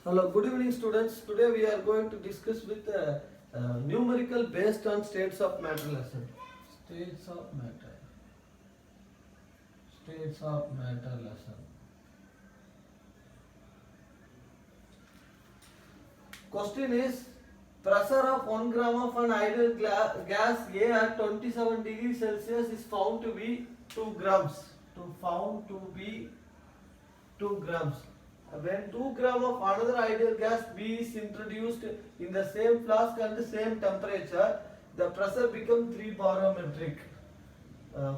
Hello, good evening students. Today we are going to discuss with numerical based on states of matter lesson. States of matter. States of matter lesson. Question is pressure of 1 gram of an ideal gas A at 27 degrees Celsius is found to be 2 grams. Found to be 2 grams. When 2 gram of another ideal gas B is introduced in the same flask and the same temperature, the pressure becomes 3 barometric.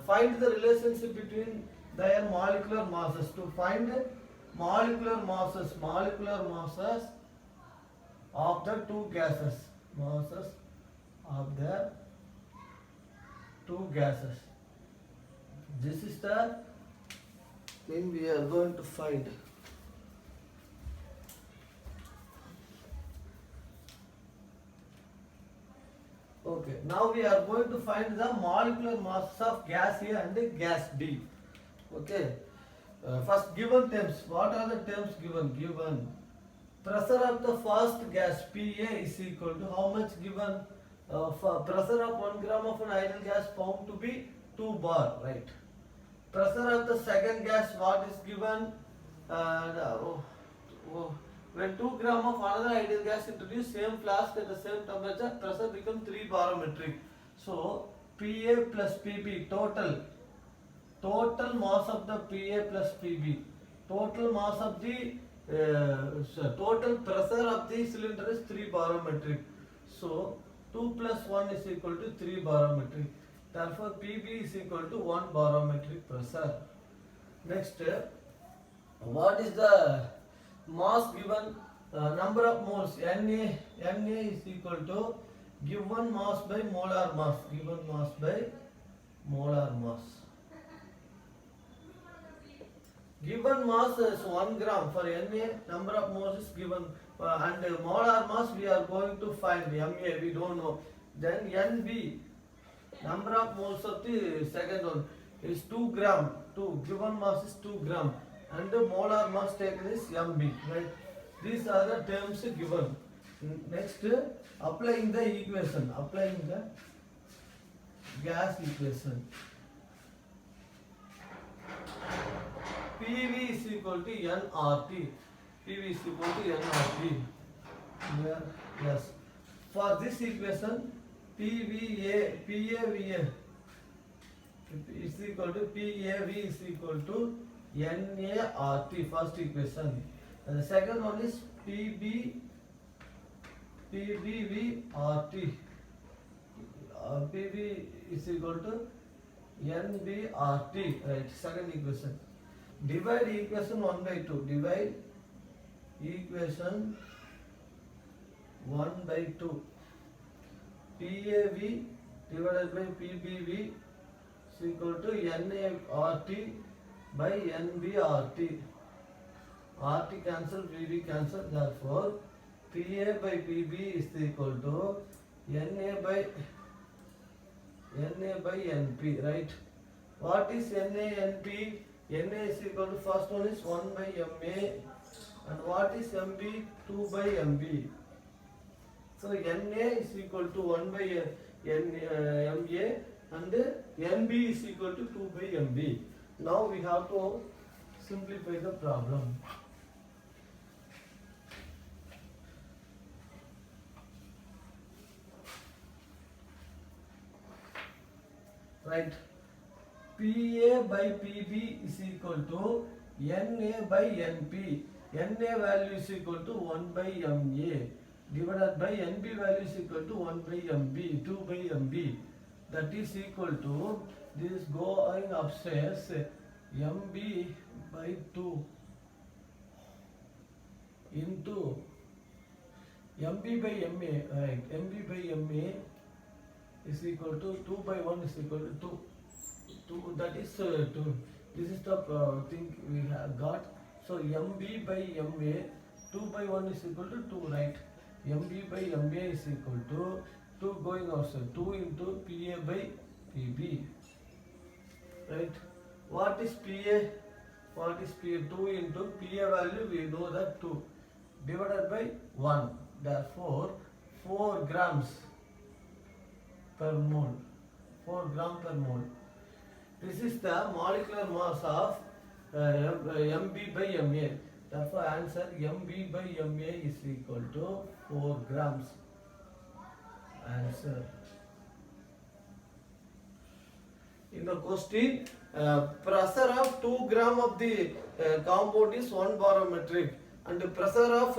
Find the relationship between their molecular masses. To find molecular masses of the two gases, masses of the two gases. This is the thing we are going to find. Okay, now we are going to find the molecular masses of gas A and gas B. Okay, first given terms. What are the terms given? Given pressure of the first gas PA is equal to how much given? Pressure of 1 gram of an ideal gas found to be 2 bar, right? Pressure of the second gas, what is given? When 2 gram of another ideal gas introduced same flask at the same temperature, pressure becomes 3 barometric. So PA plus PB total mass of the PA plus PB, total mass of the total pressure of the cylinder is 3 barometric. So 2 plus 1 is equal to 3 barometric. Therefore PB is equal to 1 barometric pressure. Next, what is the mass given? Number of moles Na is equal to given mass by molar mass. Given mass by molar mass. Given mass is 1 gram for Na, number of moles is given, and molar mass we are going to find Ma, we don't know. Then Nb, number of moles of the second one is 2 gram. Given mass is 2 gram, and the molar mass taken is Mb, right? These are the terms given. Next, applying the equation, applying the gas equation. PV is equal to nRT. PV is equal to nRT. Here, yes. For this equation, PAV is equal to PAV is equal to nART. First equation. And the second one is PBVRT. PV is equal to nBRT. Right. Second equation. Divide equation 1 by 2. Divide equation 1 by 2. PAV divided by PBV is equal to nART by nBRT. RT cancel, PV cancel. Therefore, PA by PB is equal to NA by NP. Right? What is NA, NP? Na is equal to first one is 1 by Ma, and what is Mb? 2 by Mb. So Na is equal to 1 by Ma, and Nb is equal to 2 by Mb. Now we have to simplify the problem. Right? PA by PB is equal to NA by NP. NA value is equal to 1 by MA divided by NB value is equal to 1 by MB, 2 by MB. That is equal to, this is going upstairs, MB by 2 into MB by MA, right? MB by MA is equal to 2 by 1 is equal to 2. That is 2. This is the thing we have got. So MB by MA, 2 by 1 is equal to 2, right? MB by MA is equal to 2 going outside, 2 into PA by PB, right? What is PA? What is PA? 2 into PA value we know that 2. divided by 1. Therefore, 4 grams per mole. 4 gram per mole. This is the molecular mass of Mb by Ma. Therefore, answer Mb by Ma is equal to 4 grams. Answer. In the question, pressure of 2 gram of the compound is 1 barometric, and the pressure of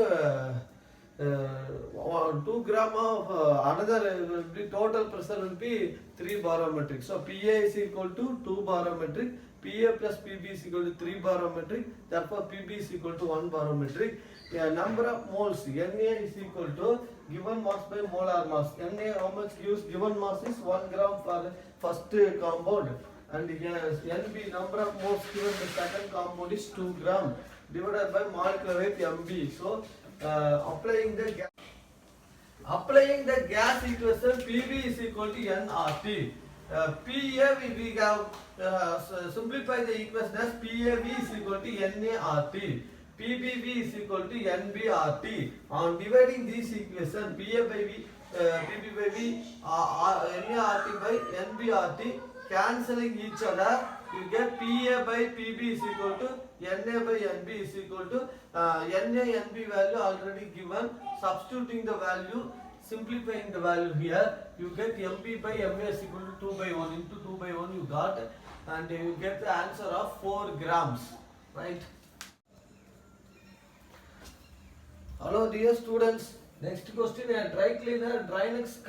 2 gram of another will be, total pressure will be 3 barometric. So Pa is equal to 2 barometric, Pa plus Pb is equal to 3 barometric, therefore Pb is equal to 1 barometric. Number of moles, Na is equal to given mass by molar mass. Na how much gives? Given mass is 1 gram for first compound, and Nb number of moles given the second compound is 2 gram divided by molecular weight Mb. So applying the gas equation, Pv is equal to nRT. Pa we have simplify the equation as PAV is equal to NART. PBV is equal to NBRT. On dividing this equation, PA by V, PB by V, NART by NBRT, cancelling each other, you get PA by PB is equal to NA by NB is equal to NA NB value already given. Substituting the value, simplifying the value here, you get MB by MA is equal to 2 by 1 into 2 by 1 you got, and you get the answer of 4 grams, right? Hello dear students, next question, a dry cleaner Drynex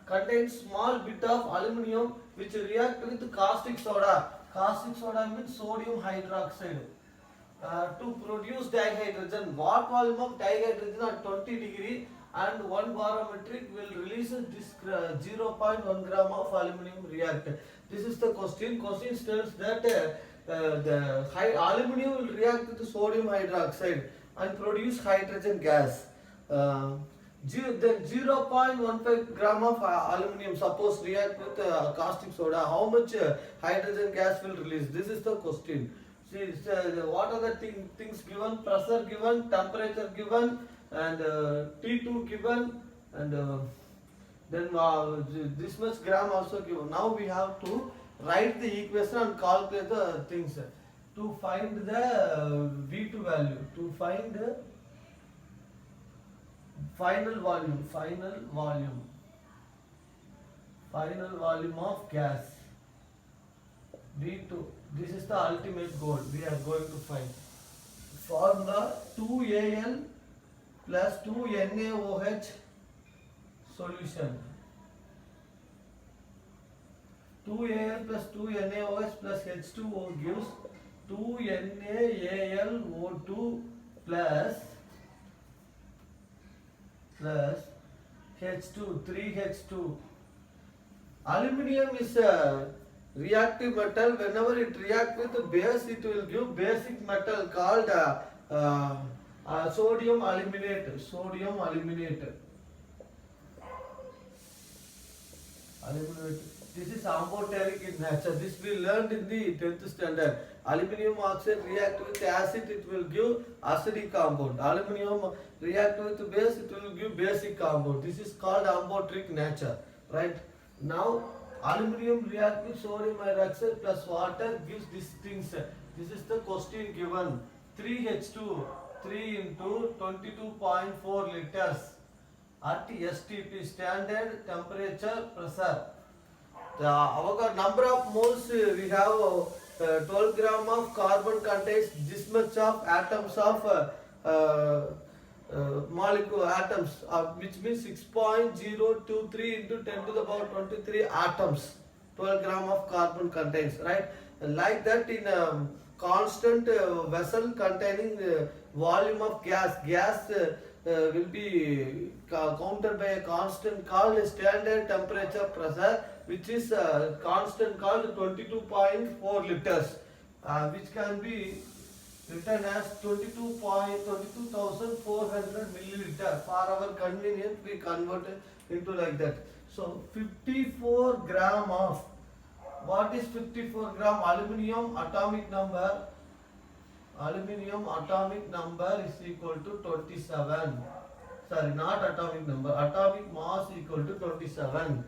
contains small bit of aluminium which react with caustic soda. Caustic soda means sodium hydroxide. To produce dihydrogen. What volume of dihydrogen at 20 degree and 1 barometric will release this 0.1 gram of aluminum react. This is the question. Question states that the aluminum will react with sodium hydroxide and produce hydrogen gas. Then 0.15 gram of aluminum suppose react with caustic soda. How much hydrogen gas will release? This is the question. See, what are the things given? Pressure given, temperature given, and T2 given, and then this much gram also given. Now we have to write the equation and calculate the things to find the V2 value, to find the final volume of gas. V2. This is the ultimate goal we are going to find. Formula 2Al plus 2NaOH solution. 2Al plus 2NaOH plus H2O gives 2NaAlO2 plus H2, 3H2. Aluminium is a reactive metal. Whenever it reacts with base, it will give basic metal called sodium aluminate. Sodium aluminate. This is amphoteric in nature. This we learned in the 10th standard. Aluminium oxide react with acid, it will give acidic compound. Aluminium react with base, it will give basic compound. This is called amphoteric nature, right? Now aluminium react with sodium hydroxide plus water gives these things. This is the question given. 3H2, 3 into 22.4 liters at STP, standard temperature pressure. Our number of moles we have 12 gram of carbon contains this much of atoms of molecule atoms, which means 6.023 into 10 to the power 23 atoms 12 gram of carbon contains, right? Like that in a constant vessel containing volume of gas will be counted by a constant called standard temperature pressure, which is constant called 22.4 liters, which can be written as 22,400 milliliter. For our convenience, we convert it into like that. So 54 gram of, what is 54 gram? Aluminium atomic number Aluminium atomic number is equal to 27. Sorry, not atomic number. Atomic mass equal to 27.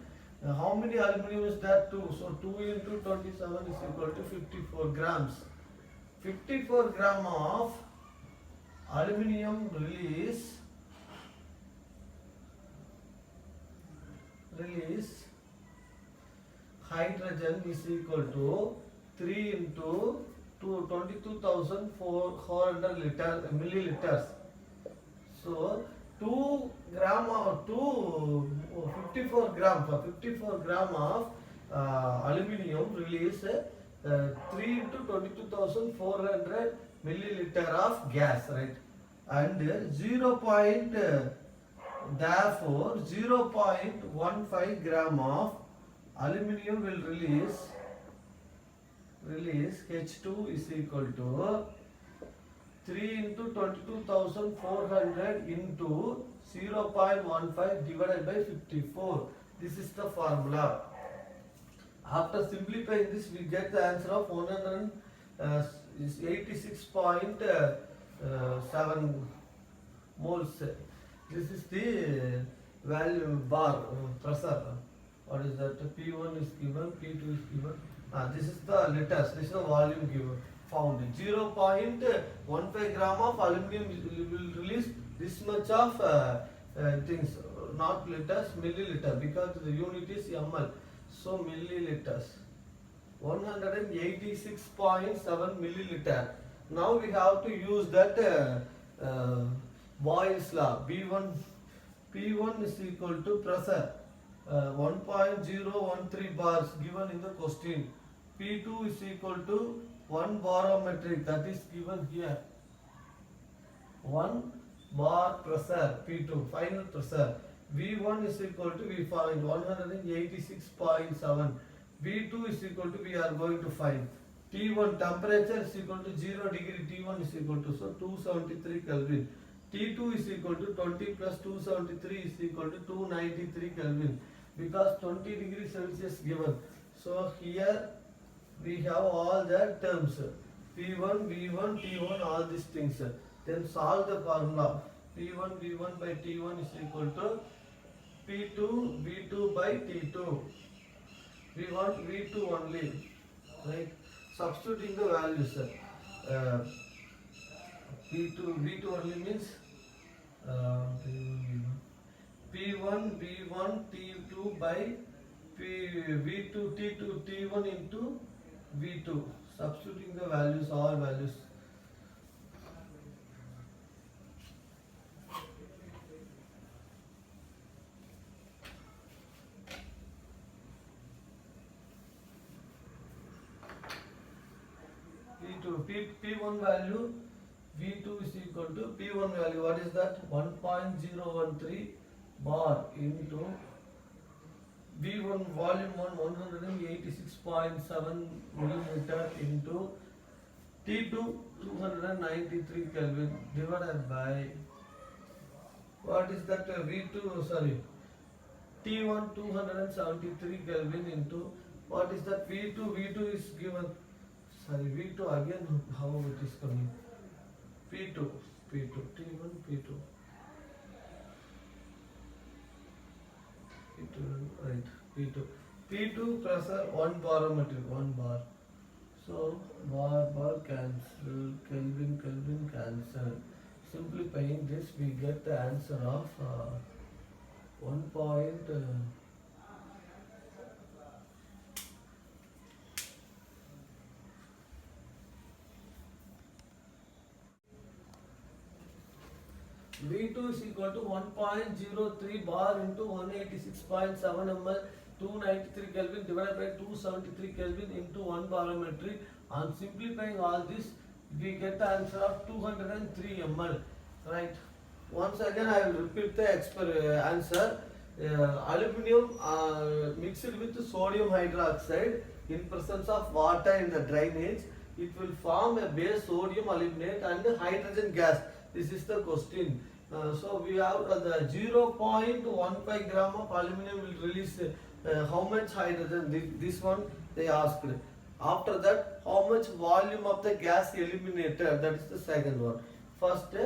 How many aluminium is that? 2. So 2 into 27 is equal to 54 grams. 54 gram of aluminium release hydrogen is equal to 3 into 22,400 milliliters. So 2 gram or 54 gram of aluminium release 3 into 22,400 milliliter of gas, right? And therefore 0.15 gram of aluminium will release H2 is equal to 3 into 22,400 into 0.15 divided by 54. This is the formula. After simplifying this, we get the answer of 186.7 moles. This is the value bar pressure. What is that? P1 is given, P2 is given. This is the liters. This is the volume given. Found 0.15 gram of aluminum will release this much of things, not liters, milliliter, because the unit is ml. So milliliters, 186.7 milliliter. Now we have to use that Boyle's law. P1 is equal to pressure 1.013 bars given in the question. P2 is equal to 1 barometric, that is given here. 1 bar pressure, P2, final pressure. V1 is equal to, we find 186.7. V2 is equal to, we are going to find. T1 temperature is equal to 0 degree, T1 is equal to, so 273 Kelvin. T2 is equal to 20 plus 273 is equal to 293 Kelvin, because 20 degrees Celsius given. So here we have all the terms, P1, V1, T1, all these things. Then solve the formula. P1, V1 by T1 is equal to P2, V2 by T2. We want V2 only, right? Substituting the values. V2 only means P1, V1, T2 by V2, T2, T1 into V2. Substituting the values, all values. P1 value, V2 is equal to P1 value. What is that? 1.013 bar into V1 volume 186.7 millimeter into T2 293 Kelvin divided by, what is that? V2, sorry, T1 273 Kelvin into, what is that? V2 is given, sorry, V2 again, how it is coming? P2, T1, P2, right, P2 pressure 1 barometric, 1 bar. So bar cancel, Kelvin cancel. Simplifying this, we get the answer of 1. V2 is equal to 1.03 bar into 186.7 ml, 293 Kelvin divided by 273 Kelvin into 1 barometric. On simplifying all this, we get the answer of 203 ml. Right. Once again, I will repeat the answer. Aluminium mixed with sodium hydroxide in presence of water in the drainage, it will form a base sodium aluminate and hydrogen gas. This is the question. So we have the 0.15 gram of aluminum will release how much hydrogen? This one they asked. After that, how much volume of the gas eliminated? That is the second one. First,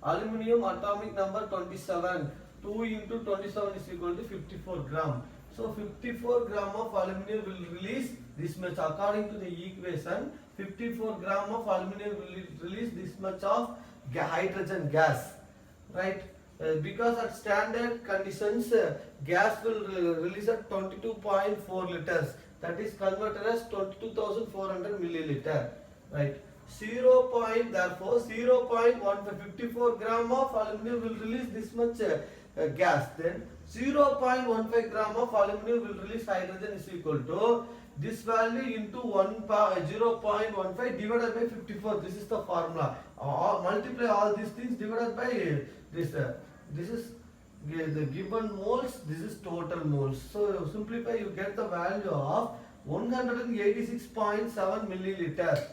aluminum atomic number 27. 2 into 27 is equal to 54 gram. So 54 gram of aluminum will release this much according to the equation. 54 gram of aluminum will release this much of hydrogen gas, right? Because at standard conditions, gas will release at 22.4 liters. That is converted as 22,400 milliliter, right? 0.54 gram of aluminum will release this much gas. Then 0.15 gram of aluminum will release hydrogen is equal to this value into 0.15 divided by 54. This is the formula. Multiply all these things divided by this. This is the given moles. This is total moles. So simplify, you get the value of 186.7 milliliters.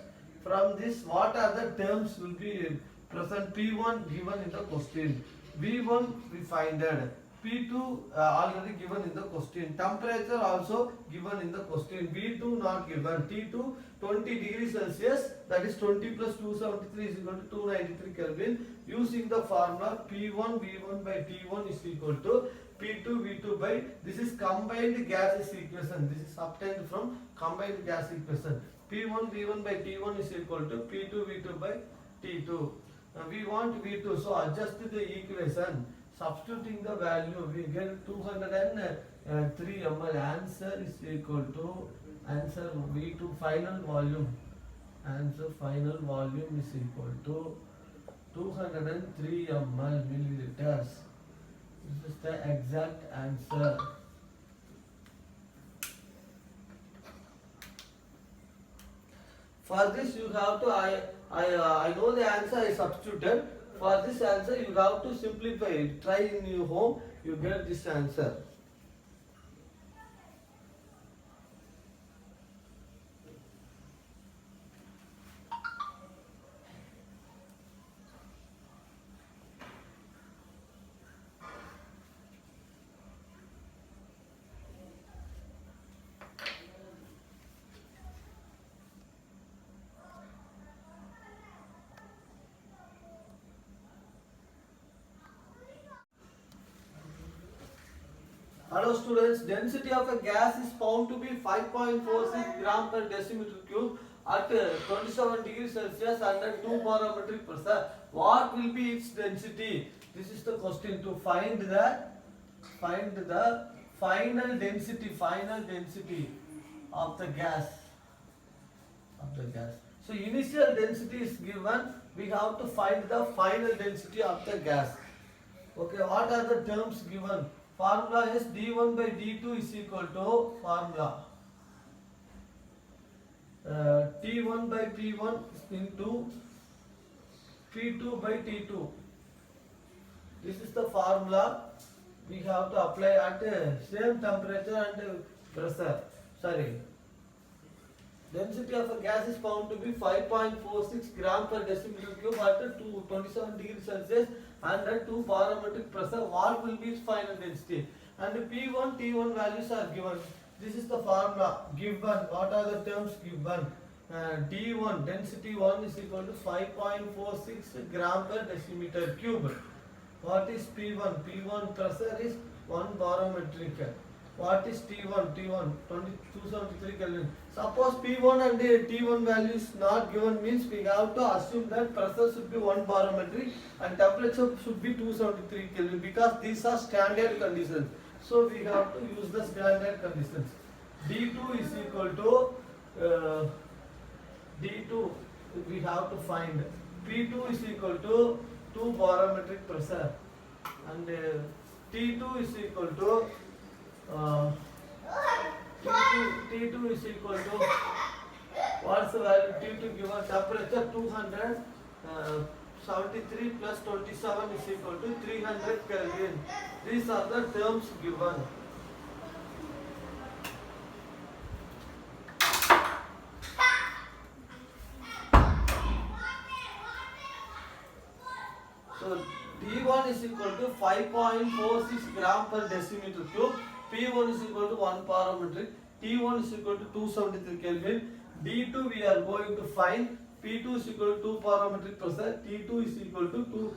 From this, what are the terms will be present? P1 given in the question. V1 we find it. P2 already given in the question. Temperature also given in the question. V2 not given. T2 20 degrees Celsius, that is 20 plus 273 is equal to 293 Kelvin. Using the formula P1 V1 by T1 is equal to P2 V2 by, this is combined gases equation. This is obtained from combined gas equation. P1 V1 by T1 is equal to P2 V2 by T2. We want V2, so adjust the equation. Substituting the value, we get 203 ml. Answer is equal to, answer V2 final volume. Answer final volume is equal to 203 ml milliliters. This is the exact answer. For this you have to, I know the answer, I substituted. For this answer you have to simplify it. Try in your home, you get this answer. Hello students, density of a gas is found to be 5.46 gram per decimeter cube at 27 degrees Celsius under 2 barometric pressure. What will be its density? This is the question. To find the final density of the gas. So initial density is given. We have to find the final density of the gas. Okay, what are the terms given? Formula is d1 by d2 is equal to formula T1 by P1 into P2 by T2. This is the formula we have to apply at same temperature and pressure. Density of a gas is found to be 5.46 gram per decimeter cube at 27 degrees Celsius and at 2 barometric pressure. What will be its final density? And P1, T1 values are given. This is the formula given. What are the terms given? D1, density 1 is equal to 5.46 gram per decimeter cube. What is P1? P1 pressure is 1 barometric. What is T1? T1 273 Kelvin. Suppose P1 and T1 value is not given, means we have to assume that pressure should be 1 barometric and temperature should be 273 Kelvin, because these are standard conditions. So we have to use the standard conditions. D2 is equal to D2 we have to find. P2 is equal to 2 barometric pressure and T2 is equal to T2 is equal to, what's the value? T2 given temperature 273 plus 27 is equal to 300 Kelvin. These are the terms given. So D1 is equal to 5.46 gram per decimeter cube. P1 is equal to 1 barometric, T1 is equal to 273 Kelvin. D2 we are going to find. P2 is equal to 2 barometric pressure. T2 is equal to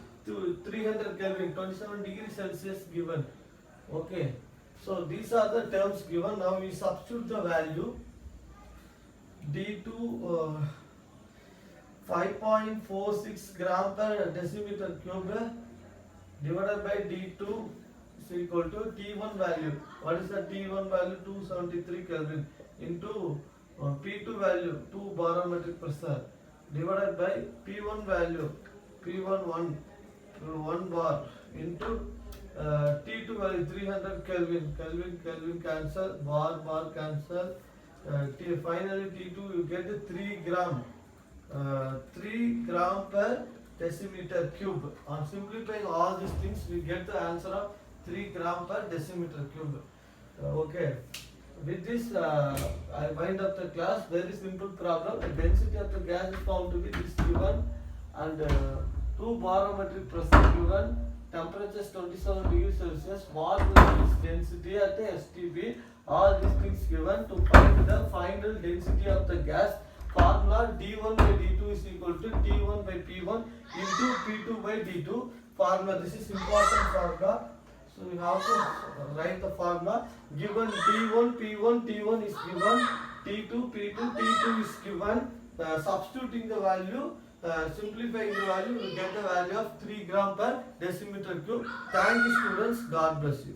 300 Kelvin, 27 degrees Celsius given. Okay. So these are the terms given. Now we substitute the value. D2 5.46 gram per decimeter cube divided by D2 is equal to T1 value. What is the T1 value? 273 Kelvin into P2 value 2 barometric pressure divided by P1 value P1 1 bar into T2 value 300 Kelvin. Kelvin cancel, bar cancel. Finally T2 you get 3 gram. 3 gram per decimeter cube. On simplifying all these things, we get the answer of 3 gram per decimeter cube. Okay. With this, I wind up the class. Very simple problem. The density of the gas is found to be this given, and 2 barometric pressure given. Temperature is 27 degrees Celsius. What is density at the STP? All these things given to find the final density of the gas. Formula D1 by D2 is equal to T1 by P1 into P2 by D2. Formula, this is important formula. So we have to write the formula. Given T1, P1, T1 is given. T2, P2, T2 is given. Substituting the value, simplifying the value, we get the value of 3 gram per decimeter cube. Thank you students. God bless you.